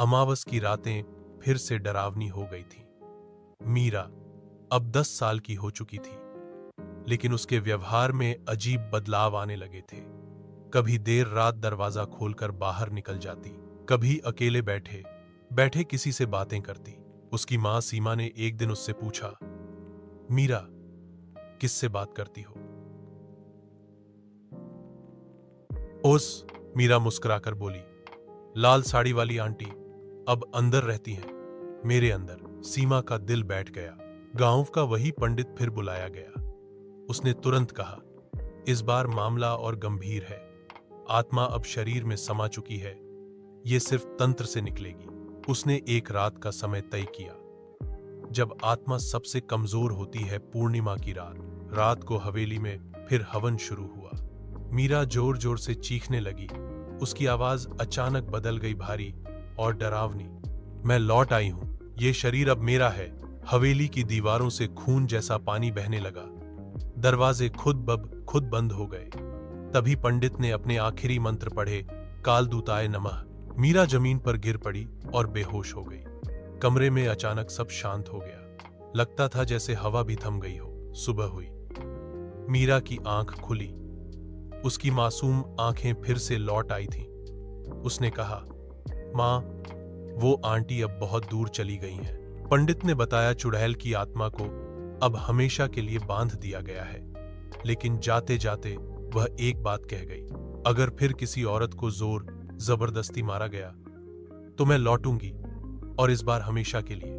अमावस की रातें फिर से डरावनी हो गई थीं। मीरा अब 10 साल की हो चुकी थी, लेकिन उसके व्यवहार में अजीब बदलाव आने लगे थे। कभी देर रात दरवाजा खोलकर बाहर निकल जाती, कभी अकेले बैठे बैठे किसी से बातें करती। उसकी मां सीमा ने एक दिन उससे पूछा, मीरा, किससे बात करती हो? ओस, मीरा मुस्कुराकर बोली, लाल साड़ी वाली आंटी अब अंदर रहती हैं, मेरे अंदर। सीमा का दिल बैठ गया। गांव का वही पंडित फिर बुलाया गया। उसने तुरंत कहा, इस बार मामला और गंभीर है। आत्मा अब शरीर में समा चुकी है, ये सिर्फ तंत्र से निकलेगी। उसने एक रात का समय तय किया, जब आत्मा सबसे कमजोर होती है, पूर्णिमा की रात। रात को हवेली में फिर हवन शुरू हुआ। मीरा जोर जोर से चीखने लगी। उसकी आवाज अचानक बदल गई, भारी और डरावनी। मैं लौट आई हूं, ये शरीर अब मेरा है। हवेली की दीवारों से खून जैसा पानी बहने लगा। दरवाजे खुद बंद हो गए। तभी पंडित ने अपने आखिरी मंत्र पढ़े, कालदूताय नमः। मीरा जमीन पर गिर पड़ी और बेहोश हो गई। कमरे में अचानक सब शांत हो गया। लगता था जैसे हवा भी थम गई हो। सुबह हुई। मीरा की आंख खुली। उसकी मासूम आंखें फिर से लौट आई थीं। उसने कहा, मां, वो आंटी अब बहुत दूर चली गई हैं। पंडित ने बताया, चुड़ैल की आत्मा को अब हमेशा के लिए बांध दिया गया है। लेकिन जाते जाते वह एक बात कह गई, अगर फिर किसी औरत को जोर जबरदस्ती मारा गया तो मैं लौटूंगी, और इस बार हमेशा के लिए।